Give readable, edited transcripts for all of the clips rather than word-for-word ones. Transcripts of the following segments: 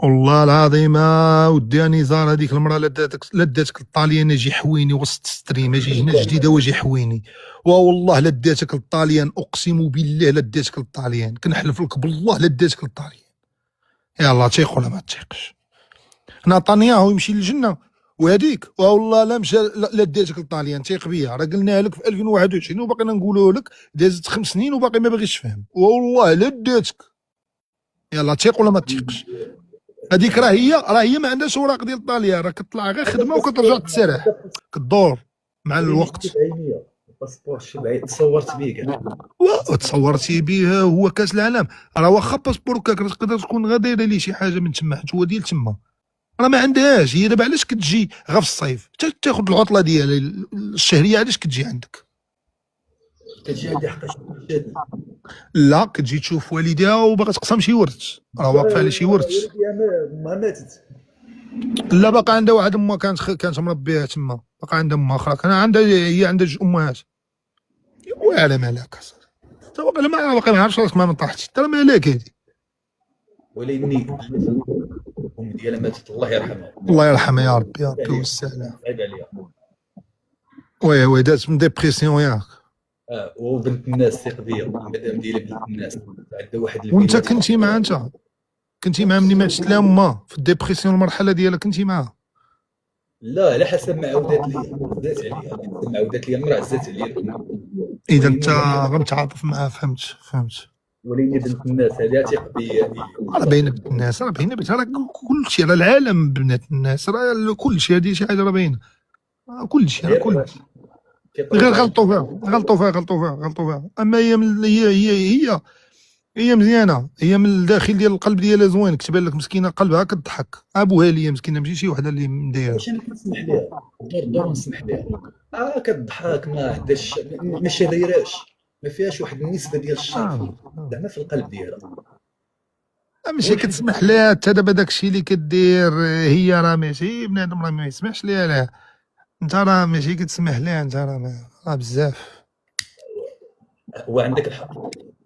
والله العظيم ودي نزار هذيك المراه لا داتك الطاليان اجي حويني وسط ستريم، اجي هنا جديده واجي حويني. والله لا داتك الطاليان، اقسم بالله لا داتك الطاليان، كنحلف لك بالله لا داتك الطاليان. يلا تيق ولا ما تيقش؟ نتنياهو يمشي للجنه وهذيك والله لا مشى لا داتك الطاليان، تيق بيا راه قلناها لك في 2021 وباقي نقولوا لك، دازت 5 سنين وباقي ما باغيش تفهم. والله لا داتك. يلا تيق ولا ما تيقش؟ هذيك راه هي ما عندهاش اوراق ديال الطاليه، راه كطلع غير خدمه وكترجع تسرح كدور مع الوقت. الباسبور شبعي تصورت به كاع وتصورتي به هو كاس العالم، راه واخا باسبورك تقدر تكون غير دايره ليه شي حاجه من تما حيت هو ديال تما، راه ما عندهاش. هي دابا علاش كتجي غير في الصيف تاخذ العطله ديال الشهريه؟ علاش كتجي عندك؟ كتجي عندي حقاش لا كتجي تشوف والديها وباغا تقسم شي ورث، راه واقفه على شي ورث. ما ماتت. لا باقا عندها واحد امها كانت مربيها تما، باقا عندها امها اخرى كان عندها، هي عندها جوج امهات. ويعلم عليك اصاحبي، انت باقي ما عرفتش راسك ما طاحتش، ترى مالك هادي. وليني ام ديالها ماتت الله يرحمها. الله يرحمها يا ربي، يا ربي ويسهلها. صعيب عليا. وي دازت من ديبرسيون ياك. وبنت الناس ثق بيا، المدام ديالي بنت الناس عندها واحد وانت كنتي معها؟ انت كنتي معها ملي ماتت لها امها في الديبرسيون المرحله ديالها، كنتي معها؟ لا على حسب ما عاودات لي عزات عليا، ما عاودات لي المراه عزات عليا. اذا انت غنتعاطف معها. فهمت. وليني بنت الناس هذه ثق بيا. راه باينه بنت الناس، راه باينه راه كلشي، راه العالم بنات الناس، راه كلشي، هذه شي حاجه راه باينه، كلشي غير غلطوا فيها. اما هي مزيانه، هي من الداخل ديال القلب ديالها زوين، كتبان لك مسكينه قلبها كضحك. ابوها ليا مسكينه، ماشي شي وحده اللي مدايره. واش انا كنسمح ليها دور نسمح ليها، كضحك ما عندهاش ما شريراش، ما فيهاش واحد النسبه ديال الشر زعما في القلب ديالها. ماشي كتسمح ليها انت دابا داكشي اللي كدير، هي راه ماشي بنادم راه ما يسمحش ليها. لا انت راه ماشي كتسمح ليها، انت راه بزاف. هو عندك الحق،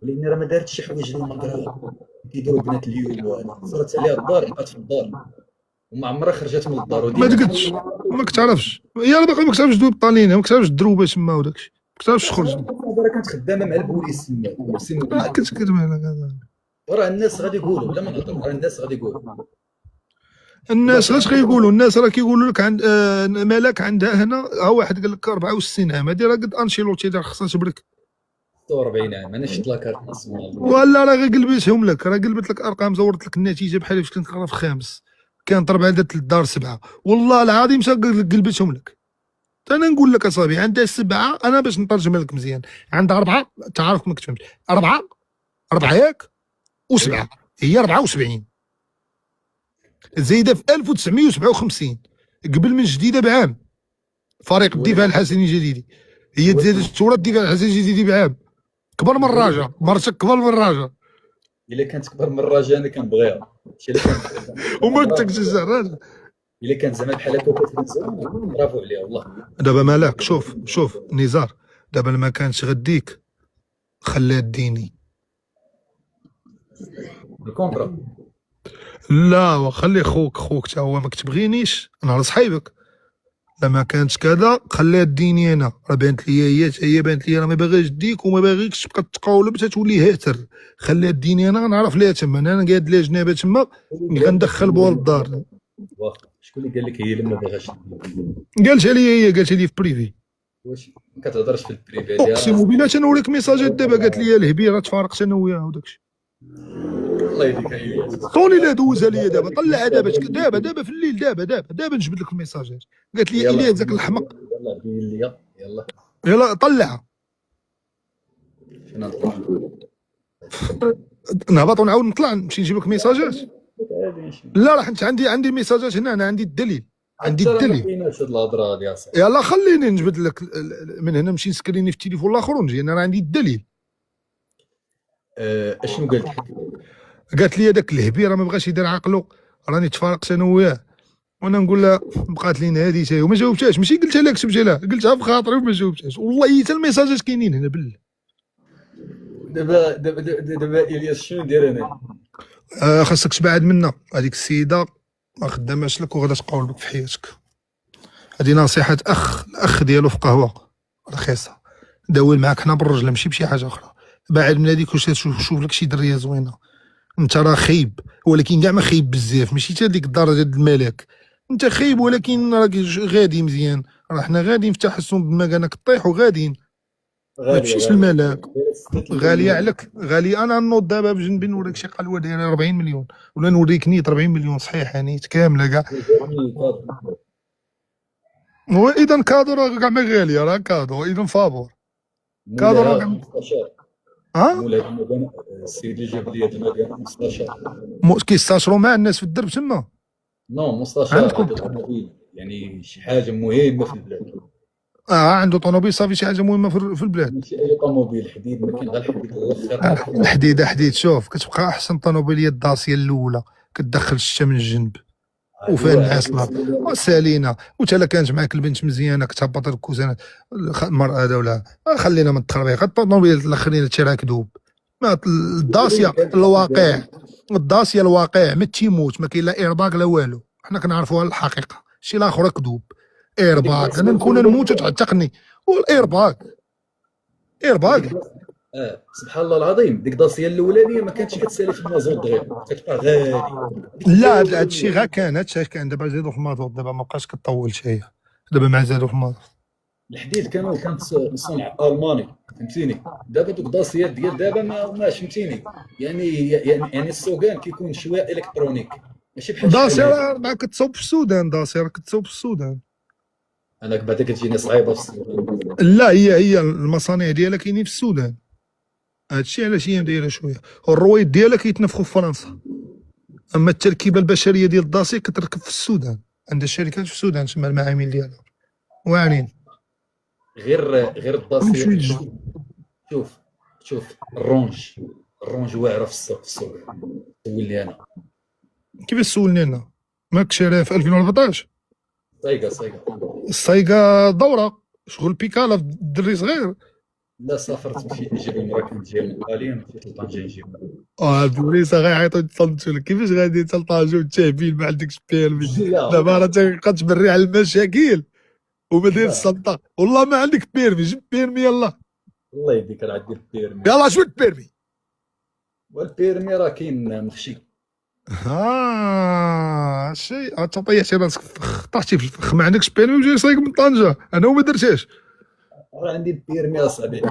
لان راه ما دارتش شي حوايج اللي ما كيديروا البنات اليوم. وانا صرت عليها الدار، بقات في الدار وما عمرها خرجت من الدار. ما تقدش، ما كتعرفش، هي راه باقي ما كتعرفش تدوي بالطالينه، ما كتعرفش الدروبه تما وداكشي، ما كتعرفش تخرج. راه كانت خدامه مع البوليس تما كنت وراه الناس غادي يقولوا بلا ما نهضر، راه الناس غادي يقولوا. الناس اش غيقولوا؟ الناس راه كيقولوا لك عند مالك عندها هنا، ها واحد قال لك 64 عام، هذه راه قد انشيلوتي راه خصها تبرك 46 عام. انا شفت لاكارت ناسيونال ولا راه غير قلبتهم لك، راه قلبت لك ارقام، زورت لك النتيجه بحال فاش كنت قرا في خامس، كانت 4 دات للدار 7. والله العظيم قلبتهم لك. انا نقول لك اصاحبي عندها 7، انا باش نترجم لك مزيان، عندها 4، انت عارف ما كتفهمش، 4 ياك و7، هي 74 زايده في 1957 قبل من جديده بعام. فريق الدفاع الحسني الجديدي، هي تزادت تورا الدفاع الحسني الجديدي بعام. كبر من الراجا، مرتك كبر من الراجا. الا كانت كبر من الراجا انا كنبغيها، وما كنتش الراجا. الا كانت زعما بحال هكا كتنزل برافو عليها والله. دابا مالك، شوف نزار، دابا ما كانش غديك خليها ديني الكونترا. لا وخلي خوك حتى هو ما كتبغينيش انا راه صحيبك. لما كانتش كذا خليها ديني انا، راه بانت لي هي بانت لي راه ما باغاش ديك وما باغيكش تبقى تقاولب تولي هاتر. خليها ديني انا غنعرف ليها تما، انا قاد ليها جنابه تما غندخل بها للدار. شكون اللي قال لك هي اللي ما باغاش؟ قالتها لي هي، قالتها لي في بريفي. واش ما كتهضرش في البريفي اقسم بالله تنوريك ميساجات دابا، قالت لي الهبيره تفارقت انا وياها وداكشي. الله يهديك هي طوني لا دوزها لي دابا، طلعها دابا في الليل، دابا نجبد لك الميساجات. قالت لي الياس ذاك الحمق. يلا بين لي يلا طلعها. فين نطلع؟ نهبط ونعاود نطلع نمشي نجيب لك ميساجات. لا راه انت عندي ميساجات هنا، انا عندي الدليل. يلا خليني نجبد لك من هنا، نمشي نسكريني في التليفون الاخر ونجي، انا راه عندي الدليل. اشنو قالت لك؟ قالت لي هذاك الهبي راه ما بغاش يدير عقلو، راني تفارقت انا وياه. وانا نقول لها بقات لينا هذه حتى وما جاوبتهاش، ماشي قلتها لها كتبتها لها، قلتها في خاطري وما جاوبتهاش. والله حتى الميساجات كاينين هنا بالله. دابا الياس شنو ندير انا؟ خاصك تبعد منها، هذيك السيده ما خداماش لك وغادا تقول لك في حياتك. هذه نصيحه الاخ ديالو في قهوه رخيصه، داول معاك حنا بالرجله ماشي بشي حاجه اخرى. بعد من هذيك واش تشوف لك شي دريه زوينه. انت راه خايب، ولكن كاع ما خايب بزاف، ماشي حتى ديك الدرجه ديال الملاك. انت خايب ولكن راك غادي مزيان، راه حنا غاديين في تحسن بمكانك طيح وغاديين، ما غاليه تمشيش غاليه للملاك. غاليه عليك، غاليه. انا نوض دابا بجنبي نوريك شي قلوه دايره 40 مليون، ولا نوريك نيت 40 مليون صحيح، نيت كامله كاع. هو اذا كادو راه كاع ما غاليه، راه كادو اذا فابور. كادو راه مولاها كاع. مستشار. ها مولاها المكان السيد اللي جاب لي هذا المكان مستشار. كيستاشروا مع الناس في الدرب تما نو مستشار عندكم. عنده طوموبيل، يعني شي حاجه مهمه في البلاد. عنده طوموبيل صافي، شي حاجه مهمه في البلاد. ماشي اي طوموبيل، حديد، ما كاين غير الحديد الاخر. الحديد شوف، كتبقى احسن طوموبيل هي الداسيه الاولى، كتدخل الشتا من الجنب وفيها النعاس وسالينا، وتا لا كانت معاك البنت مزيانه كتهبط الكوزانات المراه هذا ولا خلينا من التخربيق. الطوموبيلات الاخرين هادشي راه كذوب. الداسيه الواقع، الداسيه الواقع ما تيموت، ما كاين لا ايرباك لا والو، حنا كنعرفوها الحقيقه. الشيء الاخر كذوب. ايرباك انا نكون نموت وتعتقني، ايرباك. سبحان الله العظيم، ديك الداسيه الاولانيه ما كانتش كتسالي في المازوت دغيا، كتبقى غالي. لا هذا الشيء غير كان دابا زادوا في المازوت، دابا ما بقاش كطول شي، دابا مع زادوا في المازوت. الحديد كانت صنع الماني، فهمتيني. دابا دوك الداسيات ديال دابا ماش فهمتيني، يعني السوقان كيكون شويه الكترونيك، ماشي بحال داسي شحال. راه ما كتصوب في السودان، داسي راه كتصوب في السودان. انا بعدا كتجيني صعيبه في السوق. لا هي المصانع ديالها كاينين في السودان، هادشي علاش هي دايره شويه، والرويد ديالها كيتنفخوا في فرنسا. اما التركيبه البشريه ديال الداسي كتركب في السودان، عندها الشركات في السودان تما المعامل ديالها واعرين. غير الداسيه. شوف الرونج واعره في السوق سولني انا. كيفاش سولني انا؟ ماك شاريها في 2014؟ صايقه الصايقه دوره شغل بيكالا في الدري صغير. لا سافرت مشيت نجيب المراه كنت جايه من طاليان، مشيت لطنجه نجيب. البوليس غيعيطوا يتصنتوا لك، كيفاش غادي انت لطنجه وتهبيل ما عندكش بيرمي؟ لا دابا راه تبقى تبري على المشاكل وما داير السلطه، والله ما عندك بيرمي، جيب بيرمي يلا. الله يديك راه عندي البيرمي. يلا شويه بيرمي. والبيرمي راه كاين مخشي. شيء طيحتي راسك طاحتي في الفخ، ما عندكش بيرمي وجاي صايق من طنجه، انا وما درتهاش. راه عندي البيرمي اصاحبي،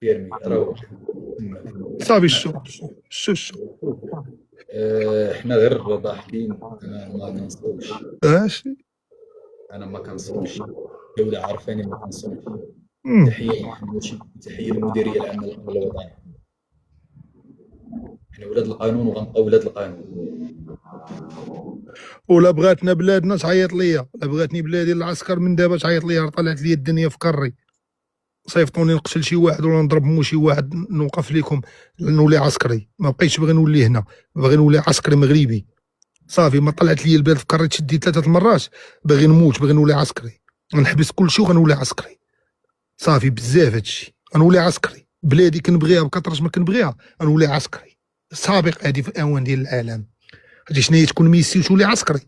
بيرمي راه صافي الشو حنا غير ضاحكين. انا ما كنصومش، انا ما كنصومش، الدوله عارفاني ما كنصومش. تحيه للمديريه العامه للامن الوطني، حنا ولاد القانون وغنبقاو ولاد القانون. ولا بغاتنا بلادنا تعيط ليا، لا بغاتني بلادي العسكر من دابا تعيط ليا، طلعت لي الدنيا في كري، صيفطوني نقتل شي واحد ولا نضرب مو شي واحد، نوقف لكم نولي عسكري. ما بقيتش باغي نولي هنا، باغي نولي عسكري مغربي صافي. ما طلعت لي البلاد في كري تشديت 3 المرات، باغي نموت، باغي نولي عسكري، غنحبس كلشي وغنولي عسكري صافي. بزاف هادشي، غنولي عسكري. بلادي كنبغيها بكثرة ما كنبغيها، غنولي عسكري سابق هادي في الاوان ديال العالم. هادي شنو هي؟ تكون ميسي وتولي عسكري.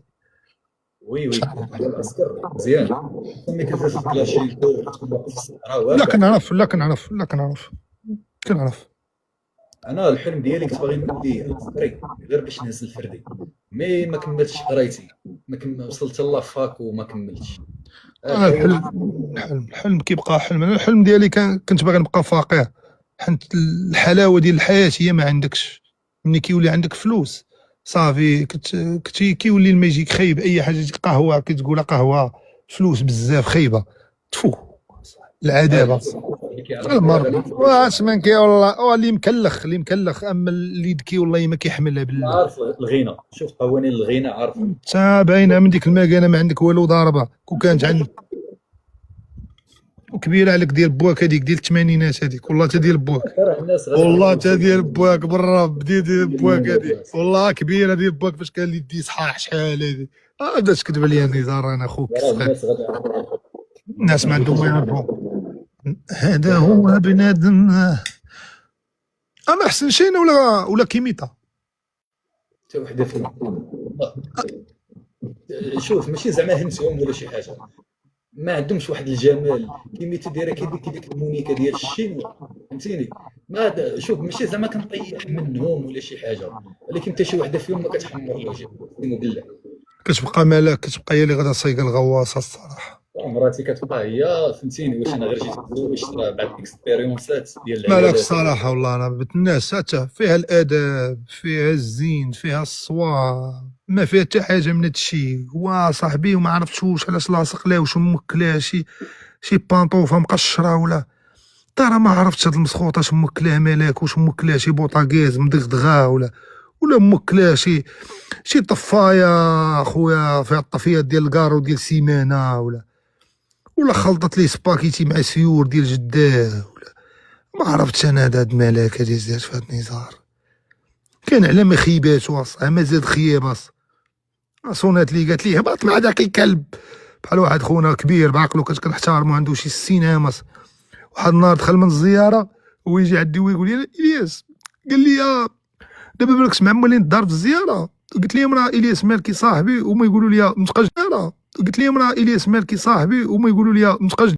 وي العسكر مزيان، ملي كتجي كلاشي تكون واقف في الصحراء. لا كنعرف. انا الحلم ديالي كنت باغي نولي عسكري غير باش نهز الفردي، مي ما كملتش قرايتي، وصلت لافاك وما كملتش. الحلم كيبقى حلم. انا الحلم ديالي كنت باغي نبقى فقير، حيت الحلاوه ديال الحياه هي ما عندكش. ملي كيولي عندك فلوس صافي كيولي لما يجيك خايب اي حاجه، قهوه كتقول قهوه، فلوس بزاف خايبه تفو العذابه. المرض واش من كي والله اللي مكلخ، اما اللي يدكي والله ما كيحملها بالله. عارف الغنى، شوف قوانين الغنى عارف انت باينه من ديك المكانه ما عندك والو ضاربه. كون كانت عندك وكبيره عليك ديال بواك، هذيك ديال الثمانينات هذيك، والله تا ديال بواك، والله تا ديال بواك بالرب ديال بواك هذيك، والله كبيره ديال بواك فاش كان يدي صحاح شحال هذه. بدا تكذب عليا النزار، انا خوك صغير. الناس ما عندهم ما يعرفوا. هذا هو بنادم. انا حسن شينا ولا كيميتا. حتى وحده فيهم والله. شوف ماشي زعما هنسهم ولا شي حاجه، ما عندهمش واحد الجمال كيميتا دايره كيديك المونيكا ديال الشينوا، فهمتيني. ما شوف ماشي زعما كنطيح منهم ولا شي حاجه، ولكن حتى شي وحده فيهم ما كتحمر الوجه اقسم بالله. كتبقى مالك، كتبقى هي اللي غادا صايقه الغواصه الصراحه. مراتي كتبقى هي فهمتيني، واش انا غير جيت نتزوج راه بعد اكسبيريونسات ديال مالك العيالات. الصراحه والله انا بنت الناس حتى فيها الاداب، فيها الزين، فيها الصواب، ما فيها حتى حاجه من هادشي. هو صاحبي وما عرفتش واش علاش لاصق ليه، واش ممكلاه شي بانطوفه مقشره ولا ترى ما عرفتش. هاد المسخوطه اش ممكلاه مالك، واش ممكلاه شي بوطاكيز مدغدغه ولا ممكلاه شي طفايه اخويا فيها الطفيات ديال الكارو ديال سيمانه ولا خلطت ليه سباكيتي مع سيور ديال جداه ولا ما عرفتش. انا هاد مالك هادي زاد فاتني زهر. كان على ما خيبات واص ما زاد خياباس. صونات لي قالت لي هبط مع داك الكلب، بحال واحد خونا كبير بعقلو كنحتارمو عنده شي 60 عامس. واحد النهار دخل من الزياره ويجي عندي ويقول لي الياس، قال لي دابا بالكش مع مولين الدار في الزياره. قلت لي امراه الياس مالكي صاحبي وما يقولوا لي متقجره. قلت لي امراه الياس مالكي صاحبي وما يقولوا لي متقجره.